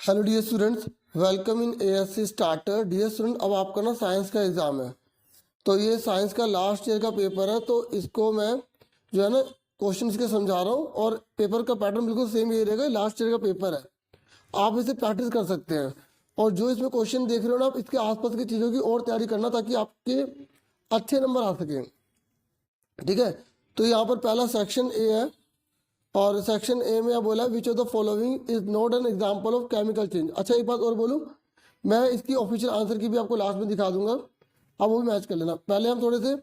Hello dear students, welcome in ASC starter. Dear student, अब आपका ना साइंस का एग्ज़ाम है। तो ये साइंस का लास्ट ईयर का पेपर है, तो इसको मैं जो है ना क्वेश्चंस के समझा रहा हूँ और पेपर का पैटर्न बिल्कुल सेम ये रहेगा। लास्ट ईयर का पेपर है, आप इसे प्रैक्टिस कर सकते हैं। और जो इसमें क्वेश्चन देख रहे हो ना, आप इसके आसपास की चीज़ों की और तैयारी करना ताकि आपके अच्छे नंबर आ सकें। ठीक है, तो यहाँ पर पहला सेक्शन ए है और सेक्शन ए में बोला which of the following is not an example of chemical change. अच्छा, एक बात और बोलूँ, मैं इसकी ऑफिशियल आंसर की भी आपको लास्ट में दिखा दूंगा, अब वो भी मैच कर लेना। पहले हम थोड़े से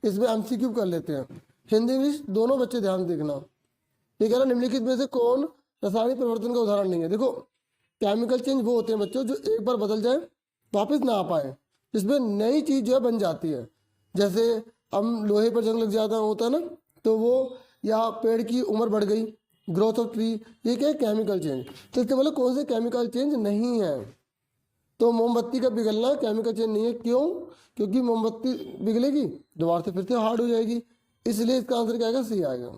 इसमें एमसीक्यू कर लेते हैं, हिंदी इंग्लिश दोनों बच्चे ध्यान देखना। ये कह रहा निम्नलिखित में से कौन रासायनिक परिवर्तन का उदाहरण नहीं है। देखो, केमिकल चेंज वो होते हैं बच्चों जो एक बार बदल जाए वापस ना आ पाए, जिसमें नई चीज़ जो है बन जाती है। जैसे हम लोहे पर जंग लग जाता होता है ना, तो वो, या पेड़ की उम्र बढ़ गई, ग्रोथ ऑफ ट्री, ये क्या है केमिकल चेंज। तो इसके मतलब कौन से केमिकल चेंज नहीं है। तो मोमबत्ती का पिघलना केमिकल चेंज नहीं है। क्यों? क्योंकि मोमबत्ती पिघलेगी दोबारा से फिर से हार्ड हो जाएगी, इसलिए इसका आंसर क्या आएगा, सी आएगा।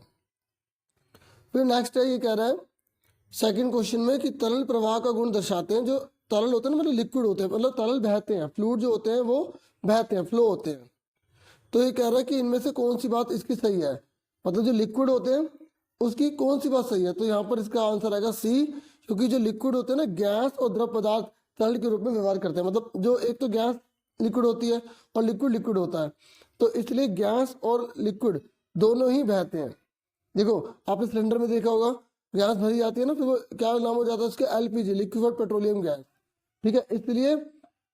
फिर नेक्स्ट है, ये कह रहा है सेकंड क्वेश्चन में कि तरल प्रवाह का गुण दर्शाते हैं। जो तरल होते हैं ना, मतलब लिक्विड होते हैं, मतलब तरल बहते हैं, फ्लूइड जो होते हैं वो बहते हैं, फ्लो होते हैं। तो ये कह रहा है कि इनमें से कौन सी बात इसकी सही है, मतलब जो लिक्विड होते हैं उसकी कौन सी बात सही है। तो यहाँ पर इसका आंसर आएगा सी, क्योंकि जो लिक्विड होते हैं ना, गैस और द्रव पदार्थ तरल के रूप में व्यवहार करते हैं। मतलब जो एक तो गैस लिक्विड होती है और लिक्विड लिक्विड होता है, तो इसलिए गैस और लिक्विड दोनों ही बहते हैं। देखो, आपने सिलेंडर में देखा होगा, गैस भरी जाती है ना, फिर वो क्या नाम हो जाता है उसके, एलपीजी, लिक्विड पेट्रोलियम गैस। ठीक है, इसलिए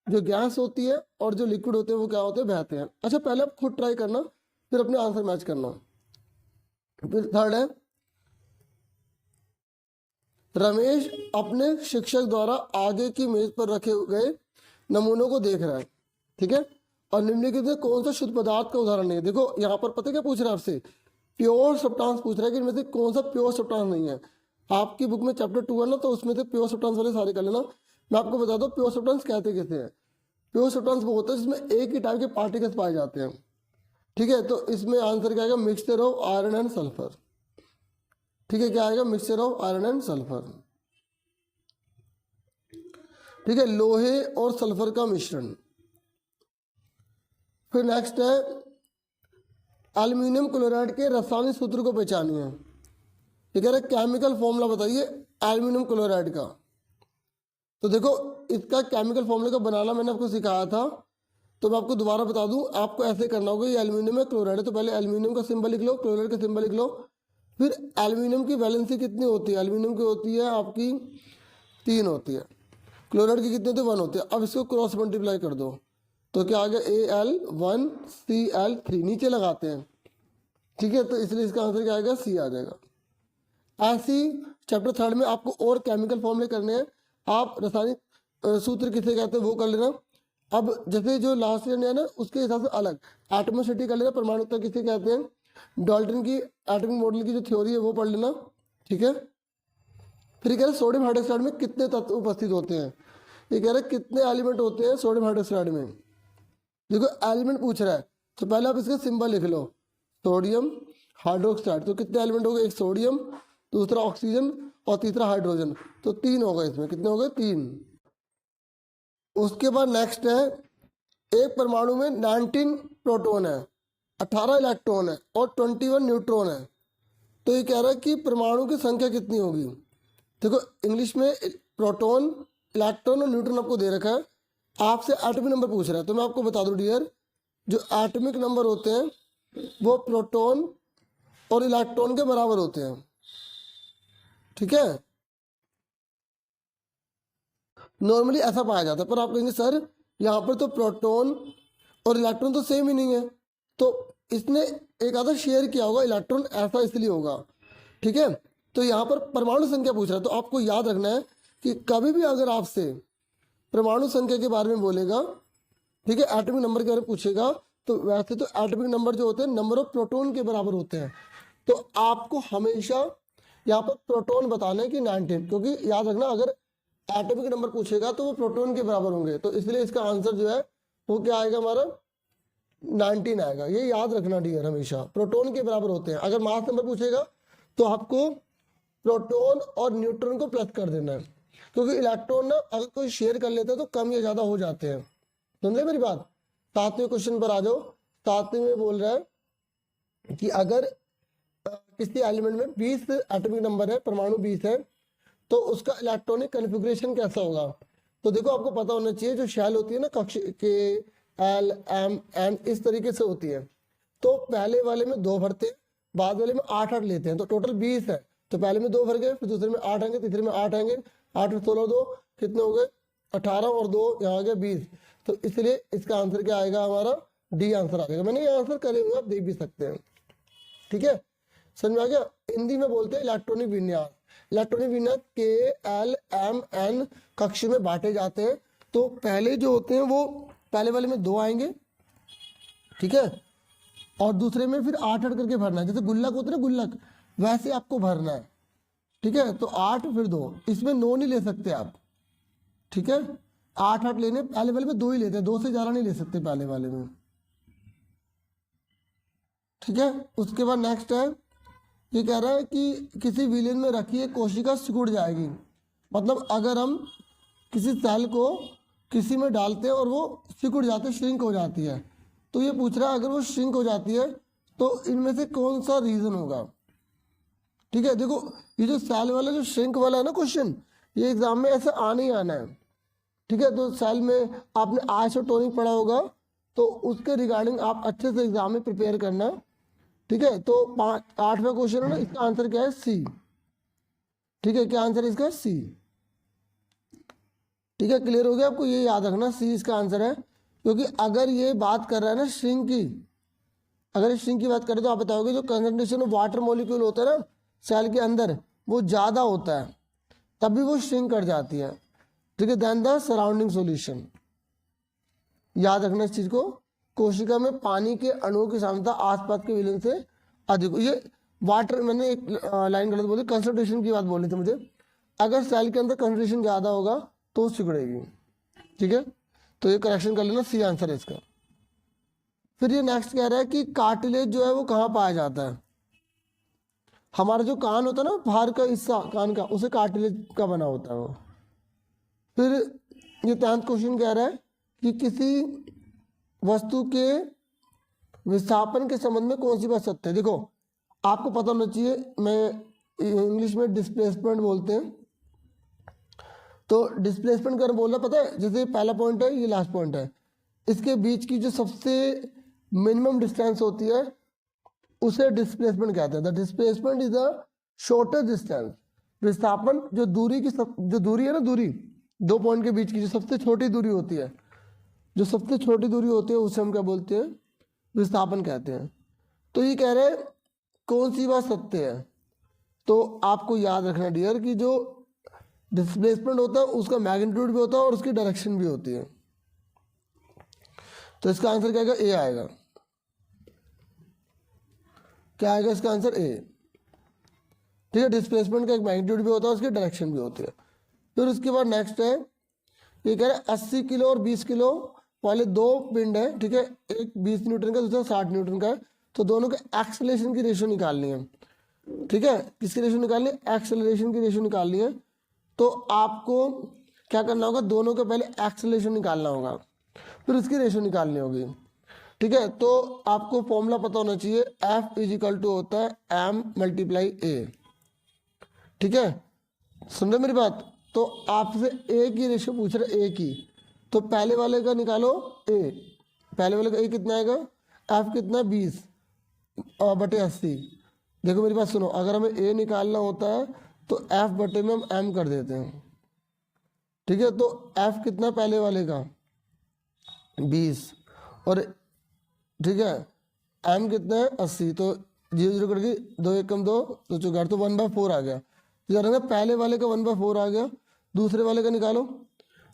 जो गैस होती है और जो लिक्विड होते हैं वो क्या होते हैं, बहते हैं। अच्छा, पहले आप खुद ट्राई करना, फिर अपने आंसर मैच करना। फिर थर्ड है, रमेश अपने शिक्षक द्वारा आगे की मेज पर रखे गए नमूनों को देख रहा है। ठीक है, और निम्नलिखित में कौन सा शुद्ध पदार्थ का उदाहरण नहीं है। देखो यहाँ पर पता क्या पूछ रहा है आपसे, प्योर सब्सटेंस पूछ रहा है कि इनमें से कौन सा प्योर सब्सटेंस नहीं है। आपकी बुक में चैप्टर 2 है ना, तो उसमें से प्योर सब्सटेंस वाले सारे कर लेना। मैं आपको बता दूं प्योर सब्सटेंस कहते कैसे हैं। प्योर सब्सटेंस वो होता है जिसमें एक ही टाइप के पार्टिकल्स पाए जाते हैं। ठीक है, तो इसमें आंसर क्या आएगा, mixture of iron and sulphur. ठीक है, क्या आएगा, mixture of iron and sulphur. ठीक है, लोहे और सल्फर का मिश्रण। फिर नेक्स्ट है, एल्यूमिनियम क्लोराइड के रासायनिक सूत्र को पहचानिए। ये कह रहा है केमिकल फॉर्मूला बताइए एल्यूमिनियम क्लोराइड का। तो देखो, इसका केमिकल फॉर्मूला का बनाना मैंने आपको सिखाया था, तो मैं आपको दोबारा बता दूं। आपको ऐसे करना होगा, ये एल्यूमिनियम है, क्लोराइड है, तो पहले एल्यूमिनियम का सिंबल लिख लो, क्लोराइड का सिंबल लिख लो। फिर एल्यूमिनियम की वैलेंसी कितनी होती है, एल्यूमिनियम की होती है आपकी 3 होती है, क्लोराइड की कितनी होती है, 1 होती है। अब इसको क्रॉस मल्टीप्लाई कर दो, तो क्या आ गया, Al1Cl3, नीचे लगाते हैं। ठीक है, तो इसलिए इसका आंसर क्या आएगा, सी आ जाएगा। ऐसी चैप्टर 3 में आपको और केमिकल फॉर्मूले करने हैं। आप रासायनिक सूत्र किसे कहते हैं वो कर लेना। अब जैसे जो लास्ट ईयर है ना, उसके हिसाब से अलग एटमोसिटी कर लेना, परमाणुता किसे कहते हैं, डाल्टन की एटॉमिक मॉडल की जो थ्योरी है वो पढ़ लेना। ठीक है, फिर कह रहे सोडियम हाइड्रोक्साइड में कितने तत्व उपस्थित होते हैं। ये कह रहे कितने एलिमेंट होते हैं सोडियम हाइड्रोक्साइड में। देखो, एलिमेंट पूछ रहा है, तो पहले आप इसका सिंबल लिख लो, सोडियम हाइड्रोक्साइड। तो कितने एलिमेंट हो गए, एक सोडियम, दूसरा ऑक्सीजन और तीसरा हाइड्रोजन, तो 3 हो गए। इसमें कितने हो गए, 3। उसके बाद नेक्स्ट है, एक परमाणु में 19 प्रोटॉन है, 18 इलेक्ट्रॉन है और 21 न्यूट्रॉन है। तो ये कह रहा है कि परमाणु की संख्या कितनी होगी। देखो, इंग्लिश में प्रोटॉन, इलेक्ट्रॉन और न्यूट्रॉन आपको दे रखा है, आपसे एटॉमिक नंबर पूछ रहा है। तो मैं आपको बता दूं डियर, जो एटॉमिक नंबर होते हैं वो प्रोटॉन और इलेक्ट्रॉन के बराबर होते हैं। ठीक है, नॉर्मली ऐसा पाया जाता है, पर आप कहेंगे सर यहाँ पर तो प्रोटॉन और इलेक्ट्रॉन तो सेम ही नहीं है, तो इसने एक आधा शेयर किया होगा इलेक्ट्रॉन, ऐसा इसलिए होगा। ठीक है, तो यहाँ पर परमाणु संख्या पूछ रहा है, तो आपको याद रखना है कि कभी भी अगर आपसे परमाणु संख्या के बारे में बोलेगा, ठीक है, एटॉमिक नंबर के बारे में पूछेगा, तो वैसे तो एटॉमिक नंबर जो होते हैं नंबर ऑफ प्रोटॉन के बराबर होते हैं। तो आपको हमेशा यहाँ पर प्रोटॉन बताना है कि 19, क्योंकि याद रखना अगर एटॉमिक नंबर पूछेगा तो वो प्रोटॉन के बराबर होंगे, तो इसलिए इसका आंसर जो है वो क्या आएगा, हमारा 19 आएगा। ये याद रखना डियर, हमेशा प्रोटॉन के बराबर होते हैं। अगर मास नंबर पूछेगा तो आपको प्रोटॉन और न्यूट्रॉन को प्लस कर देना है। क्योंकि इलेक्ट्रॉन ना अगर कोई शेयर कर लेता है तो कम या ज़्यादा हो जाते हैं। समझे मेरी बात। 7वें क्वेश्चन पर आ जाओ। 7वें में बोल रहा है कि अगर किसी एलिमेंट में 20 एटॉमिक नंबर है, परमाणु 20 है, तो उसका इलेक्ट्रॉनिक कन्फिग्रेशन कैसा होगा। तो देखो आपको पता होना चाहिए जो शेल होती है ना कक्ष के एल एम एन इस तरीके से होती है। तो पहले वाले में 2 भरते हैं, बाद वाले में 8 लेते हैं, तो टोटल 20 है। तो पहले में 2 भर गए, फिर दूसरे में 8 आएंगे, तीसरे में 8 आएंगे, 8 और 16 2 कितने हो गए 18 और 2 यहाँ आ गया 20। तो इसलिए इसका आंसर क्या आएगा हमारा डी आंसर आ जाएगा। मैंने ये आंसर करे हुए आप देख भी सकते हैं। ठीक है, समझ में आ गया। हिंदी में बोलते हैं इलेक्ट्रॉनिक विन्यास। इलेक्ट्रॉनिक विन्यास के एल एम एन कक्ष में बांटे जाते हैं। तो पहले जो होते हैं वो पहले वाले में 2 आएंगे, ठीक है, और दूसरे में फिर 8 करके भरना है। जैसे गुल्लक होते हैं ना गुल्लक, वैसे आपको भरना है। ठीक है, तो 8 फिर 2, इसमें 9 नहीं ले सकते आप। ठीक है, 8 लेने, पहले वाले में 2 ही लेते हैं, 2 से ज़्यादा नहीं ले सकते पहले वाले में। ठीक है, उसके बाद नेक्स्ट है, ये कह रहा है कि किसी विलेन में रखी एक कोशिका सिकुड़ जाएगी। मतलब अगर हम किसी सेल को किसी में डालते हैं और वो सिकुड़ जाते हैं, श्रिंक हो जाती है, तो ये पूछ रहा है अगर वो श्रिंक हो जाती है तो इनमें से कौन सा रीज़न होगा। ठीक है, देखो ये जो सेल वाला जो श्रिंक वाला है ना क्वेश्चन, ये एग्जाम में ऐसे आने ही आना है। ठीक है, तो सेल में आपने आइसोटोनिक पढ़ा होगा, तो उसके रिगार्डिंग आप अच्छे से एग्जाम में प्रिपेयर करना। ठीक है, तो 8वां क्वेश्चन है ना, इसका आंसर क्या है सी। ठीक है, क्या आंसर है इसका सी। ठीक है, क्लियर हो गया आपको, ये याद रखना सी इसका आंसर है। क्योंकि अगर ये बात कर रहा है ना श्रिंक की, अगर श्रिंक की बात करें तो आप बताओगे जो कंसंट्रेशन ऑफ वाटर मॉलिक्यूल होता है ना सेल के अंदर वो ज़्यादा होता है, तभी वो श्रिंक कर जाती है। ठीक है, देन द सराउंडिंग सॉल्यूशन, याद रखना इस चीज़ को। कोशिका में पानी के अणुओं की सांद्रता आसपास के विलयन से अधिक। ये वाटर, मैंने एक लाइन गलत बोली, कंसंट्रेशन की बात बोलनी थी मुझे। अगर सेल के अंदर कंसंट्रेशन ज़्यादा होगा तो सिकुड़ेगी। ठीक है, तो ये करेक्शन कर लेना, सी आंसर है इसका। फिर ये नेक्स्ट कह रहा है कि कार्टिलेज जो है वो कहाँ पाया जाता है। हमारा जो कान होता है ना बाहर का हिस्सा कान का, उसे कार्टिलेज का बना होता है वो। फिर ये 10th क्वेश्चन कह रहा है कि किसी वस्तु के विस्थापन के संबंध में कौन सी बात सत्य है। देखो आपको पता होना चाहिए, मैं इंग्लिश में डिस्प्लेसमेंट बोलते हैं। तो डिस्प्लेसमेंट कर बोलना पता है, जैसे पहला पॉइंट है, ये लास्ट पॉइंट है, इसके बीच की जो सबसे मिनिमम डिस्टेंस होती है उसे डिस्प्लेसमेंट कहते हैं। The displacement is the shortest distance. विस्थापन जो दूरी की जो दूरी है ना, दूरी 2 पॉइंट के बीच की जो सबसे छोटी दूरी होती है, जो सबसे छोटी दूरी होती है उसे हम क्या बोलते हैं, विस्थापन कहते हैं। तो ये कह रहे हैं कौन सी बात सत्य है। तो आपको याद रखना डियर कि जो डिस्प्लेसमेंट होता है उसका मैग्नीट्यूड भी होता है और उसकी डायरेक्शन भी होती है। तो इसका आंसर क्या आएगा, ए आएगा। क्या आएगा इसका आंसर, ए। ठीक है, डिस्प्लेसमेंट का एक मैग्नीट्यूड भी होता है, उसकी डायरेक्शन भी होती है। फिर उसके बाद नेक्स्ट है, ये कह रहे हैं 80 किलो और 20 किलो वाले 2 पिंड है। ठीक है, एक 20 न्यूटन का, दूसरा 60 न्यूटन का है। तो दोनों के एक्सेलरेशन की रेशियो निकालनी है। ठीक है, किसकी रेशियो निकालनी है, एक्सेलरेशन की रेशियो निकालनी है। तो आपको क्या करना होगा, दोनों का पहले एक्सेलरेशन निकालना होगा, फिर उसकी रेशियो निकालनी होगी। ठीक है, तो आपको फॉर्मूला पता होना चाहिए, F = होता है M × A। ठीक है, सुन रहे मेरी बात। तो आपसे ए की रेशियो पूछ रहे, ए की, तो पहले वाले का निकालो ए, पहले वाले का ए कितना आएगा, F कितना 20/80। देखो मेरी बात सुनो, अगर हमें ए निकालना होता है तो F बटे में हम M कर देते हैं। ठीक है, तो F कितना पहले वाले का 20 और ठीक है M कितना है 80। तो 0 0 करके 2 1 कम 2 तो 4 तो 1/4 आ गया। तो पहले वाले का 1/4 आ गया, दूसरे वाले का निकालो,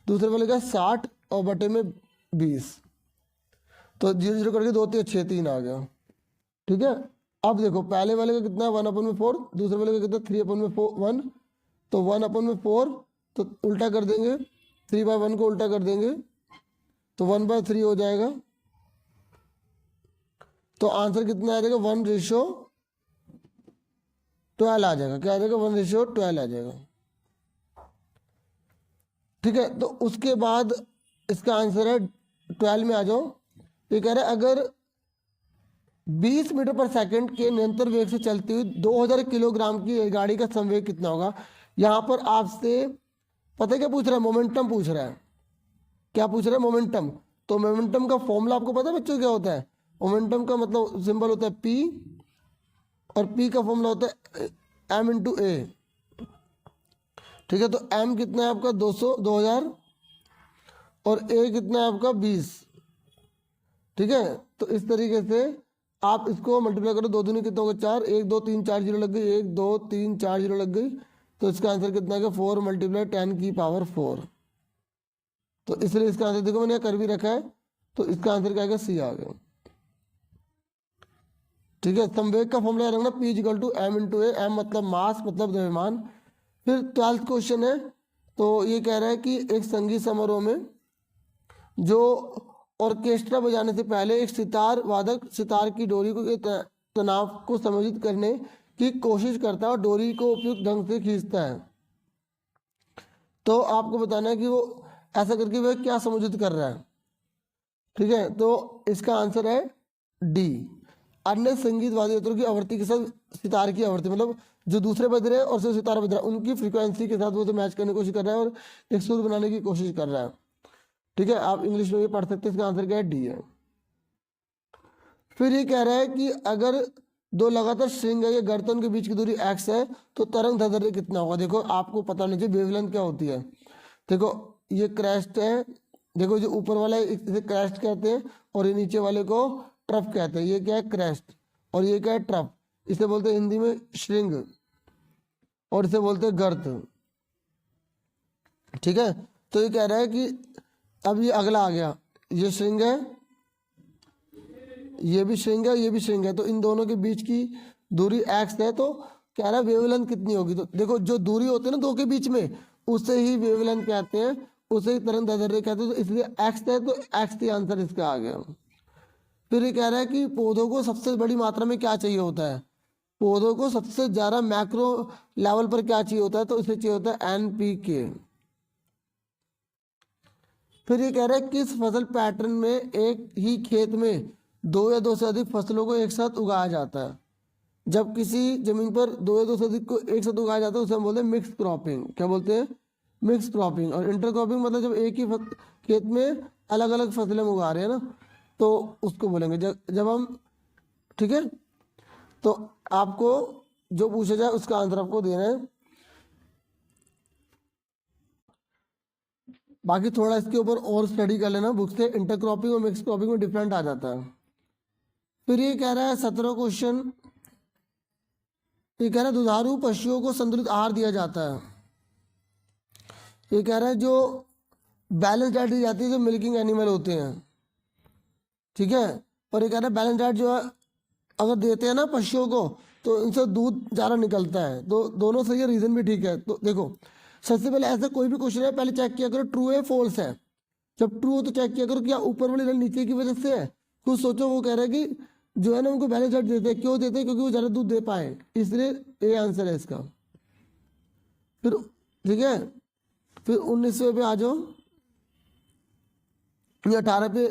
दूसरे वाले का 60 और बटे में 20। तो 0 0 करके 2 3 6 3 आ गया। ठीक है, अब देखो पहले वाले का कितना 1/4, दूसरे वाले का कितना 3/1। तो 1/4 तो उल्टा कर देंगे, 3/1 को उल्टा कर देंगे तो 1/3 हो जाएगा। तो आंसर कितना आ जाएगा, 1:12 आ जाएगा। क्या आ जाएगा, 1:12 आ जाएगा। ठीक है, तो उसके बाद इसका आंसर है 12 में आ जाओ। ये कह रहा है अगर 20 मीटर पर सेकंड के निरंतर वेग से चलती हुई 2000 किलोग्राम की गाड़ी का संवेग कितना होगा। यहाँ पर आपसे पता है क्या पूछ रहा है, मोमेंटम पूछ रहा है। क्या पूछ रहा है, मोमेंटम। तो मोमेंटम का फॉर्मूला आपको पता है बच्चों क्या होता है। मोमेंटम का मतलब सिंबल होता है P, और P का फॉर्मूला होता है M इंटू ए। ठीक है, तो M कितना है आपका 2000 और A कितना है आपका 20। ठीक है, तो इस तरीके से आप इसको मल्टीप्लाई करो, 2 दूनी कितना होगा 4, 1 2 3 4 जीरो लग गई, 1 2 3 4 जीरो लग गई, तो इसका आंसर कितना है 4 मल्टीप्लाई 10 की पावर 4। तो इसलिए इसका आंसर देखो मैंने कर भी रखा है, तो इसका आंसर क्या आएगा, सी आ गया। ठीक है, संवेग का फॉर्मूला रखना P equal to M into a. M मतलब मास, मतलब द्रव्यमान। फिर 12th क्वेश्चन है, तो ये कह रहा है कि एक संगीत समारोह में जो ऑर्केस्ट्रा बजाने से पहले एक सितार वादक सितार की डोरी को तनाव को समायोजित करने की कोशिश करता है और डोरी को उपयुक्त ढंग से खींचता है। तो आपको बताना है कि वो ऐसा करके वह क्या समायोजित कर रहा है। ठीक है, तो इसका आंसर है डी, अन्य संगीत वाद्य यंत्रों की आवृत्ति के साथ सितार की आवृत्ति, मतलब जो दूसरे बज रहे हैं और सितार बज रहा है उनकी फ्रीक्वेंसी के साथ वो तो मैच करने की कोशिश कर रहा है और एक सुर बनाने की कोशिश कर रहा है। ठीक है, आप इंग्लिश में भी पढ़ सकते हैं, इसका आंसर क्या है, डी है। फिर ये कह रहा है कि अगर दो लगातार स्ट्रिंग है या गर्दन के बीच की दूरी x है तो तरंग दैर्ध्य कितना होगा। देखो आपको पता नहीं चाहिए वेवलेंथ क्या होती है। देखो ये क्रेस्ट है, देखो जो ऊपर वाला है इसे क्रेस्ट कहते हैं और ये नीचे वाले को ट्रफ कहते हैं। ये क्या है, क्रेस्ट, और ये क्या है, ट्रफ। इसे बोलते हैं हिंदी में श्रृंग और इसे बोलते हैं गर्त। ठीक है, तो ये कह रहा है कि अब ये अगला आ गया, ये श्रृंग है, ये भी श्रृंग है, ये भी श्रृंग है, तो इन दोनों के बीच की दूरी x है। तो कह रहा है वेवलेंथ कितनी होगी। तो देखो जो दूरी होती है ना दो के बीच में उसे ही वेवलेंथ कहते हैं, उसे ही तरंग दैर्ध्य कहते हैं। तो इसलिए x है, तो x ही आंसर इसका आ गया। फिर ये कह रहा है कि पौधों को सबसे बड़ी मात्रा में क्या चाहिए होता है। पौधों को सबसे ज्यादा मैक्रो लेवल पर क्या चाहिए होता है, तो इसे चाहिए होता है NPK। फिर ये कह रहा है किस फसल पैटर्न में एक ही खेत में 2 या 2 से अधिक फसलों को एक साथ उगाया जाता है। जब किसी जमीन पर 2 या 2 से अधिक को एक साथ उगाया जाता है उसे हम बोलते हैं मिक्स क्रॉपिंग। क्या बोलते हैं, मिक्स क्रॉपिंग। और इंटर क्रॉपिंग मतलब जब एक ही खेत में अलग अलग फसलें हम उगा रहे हैं ना, तो उसको बोलेंगे जब हम। ठीक है, तो आपको जो पूछा जाए उसका आंसर आपको देना है। बाकी थोड़ा इसके ऊपर और स्टडी कर लेना बुक से, इंटर क्रॉपिंग और मिक्स क्रॉपिंग में डिफरेंट आ जाता है। फिर ये कह रहा है 17 क्वेश्चन, ये कह रहा है दुधारू पशुओं को संतुलित आहार दिया जाता है। ये कह रहा है जो बैलेंस डाइट दी जाती है जो मिल्किंग एनिमल होते हैं। ठीक है, और ये कह रहा है बैलेंस डाइट जो है अगर देते हैं ना पशुओं को तो इनसे दूध ज़्यादा निकलता है। तो दोनों सही है, रीज़न भी ठीक है। तो देखो सबसे पहले ऐसा कोई भी क्वेश्चन है पहले चेक किया करो ट्रू है फॉल्स है। जब ट्रू हो तो चेक किया करो क्या ऊपर वाली लाइन नीचे की वजह से है। कुछ सोचो, वो कह रहा है कि जो है ना उनको बैलेंस डाइट देते हैं, क्यों देते हैं, क्योंकि वो ज़्यादा दूध दे पाए, इसलिए ये आंसर है इसका। फिर ठीक है, फिर 19वें पे आ जाओ, ये 18 पे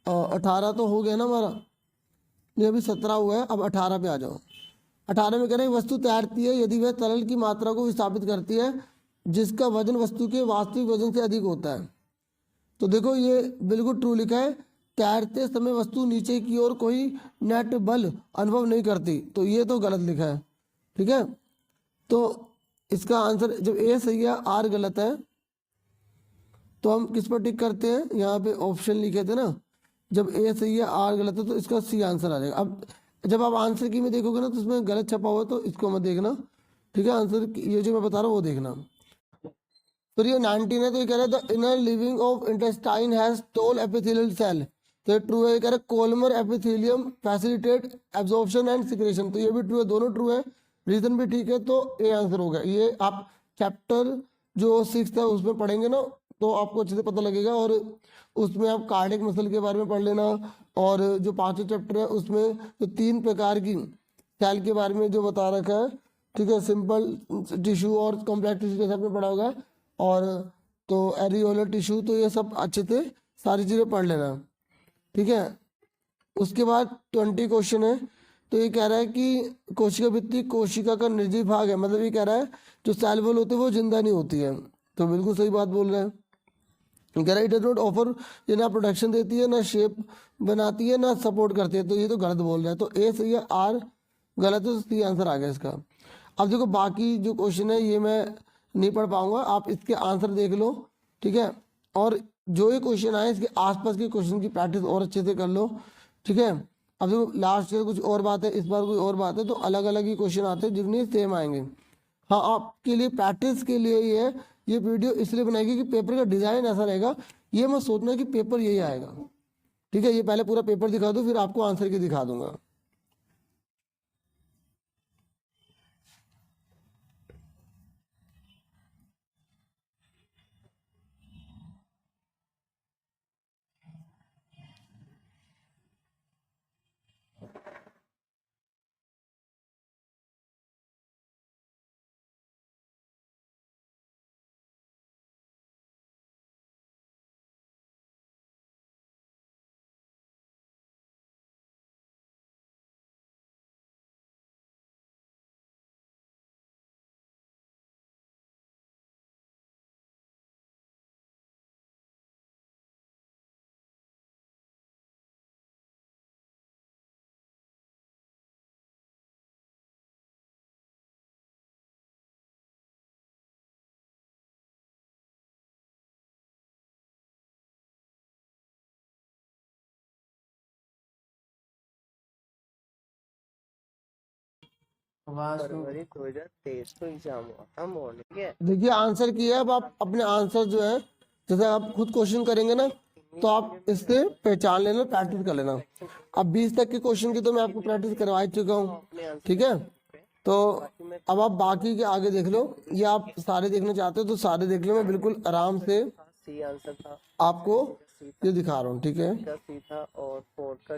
18 तो हो गया ना हमारा, ये अभी 17 हुआ है, अब 18 पे आ जाओ। 18 में कह रहे हैं वस्तु तैरती है यदि वह तरल की मात्रा को विस्थापित करती है जिसका वजन वस्तु के वास्तविक वजन से अधिक होता है। तो देखो ये बिल्कुल ट्रू लिखा है, तैरते समय वस्तु नीचे की ओर कोई नेट बल अनुभव नहीं करती, तो ये तो गलत लिखा है। ठीक है, तो इसका आंसर जब ए सही है आर गलत है, तो हम किस पर टिक करते हैं, यहाँ पे ऑप्शन लिखे थे ना, जब ए सही है आर गलत है तो इसका सी आंसर आ जाएगा। अब जब आप आंसर की में देखोगे ना तो उसमें गलत छपा हुआ है तो इसको मत देखना। ठीक है, आंसर ये जो मैं बता रहा हूँ वो देखना। फिर ये 19 है, तो ये कह रहा है the inner lining of intestine has tall epithelial cell. तो ये ट्रू है, ये कह रहा है columnar epithelium facilitate absorption and secretion. तो ये भी ट्रू है, दोनों ट्रू है, रीजन भी ठीक है, तो ए आंसर होगा। ये आप चैप्टर जो 6 है उसमें पढ़ेंगे ना तो आपको अच्छे से पता लगेगा, और उसमें आप कार्डियक मसल के बारे में पढ़ लेना, और जो 5वां चैप्टर है उसमें जो 3 प्रकार की सेल के बारे में जो बता रखा है। ठीक है, सिंपल टिश्यू और कॉम्प्लेक्स टिश्यू जैसे आपने पढ़ा होगा, और तो एरियोलर टिश्यू, तो ये सब अच्छे से सारी चीज़ें पढ़ लेना, ठीक है। उसके बाद 20 क्वेश्चन है। तो ये कह रहा है कि कोशिका भित्ति कोशिका का निर्जीव भाग है, मतलब ये कह रहा है जो सेल वॉल होते हैं वो जिंदा नहीं होती है। तो बिल्कुल सही बात बोल रहे हैं। कह रहा है इट डज नॉट ऑफर, ये ना प्रोटेक्शन देती है, ना शेप बनाती है, ना सपोर्ट करती है। तो ये तो गलत बोल रहा है, तो ए सही है, आर गलत है, तो सी आंसर आ गया इसका। अब देखो बाकी जो क्वेश्चन है ये मैं नहीं पढ़ पाऊंगा, आप इसके आंसर देख लो, ठीक है। और जो ये क्वेश्चन आए इसके आसपास के क्वेश्चन की प्रैक्टिस और अच्छे से कर लो, ठीक है। अब देखो लास्ट ईयर कुछ और बात है, इस बार कोई और बात है, तो अलग अलग ही क्वेश्चन आते हैं, जितने सेम आएंगे। हाँ, आपके लिए प्रैक्टिस के लिए ये वीडियो इसलिए बनाएगी कि पेपर का डिजाइन ऐसा रहेगा, ये मत सोचना कि पेपर यही आएगा, ठीक है। ये पहले पूरा पेपर दिखा दूँ, फिर आपको आंसर की दिखा दूंगा। फरवरी 2023 को एग्जाम हुआ था मॉर्निंग है। देखिए आंसर किया है, अब आप अपने आंसर जो है, जैसे आप खुद क्वेश्चन करेंगे ना, तो आप इससे पहचान लेना, प्रैक्टिस कर लेना। अब 20 तक के क्वेश्चन की तो मैं आपको प्रैक्टिस करवा ही चुका हूँ, ठीक है। तो अब आप बाकी के आगे देख लो, ये आप सारे देखना चाहते हो तो सारे देख लो, मैं बिल्कुल आराम से सी आंसर था, आपको ये दिखा रहा हूँ, ठीक है। सी था और 4 का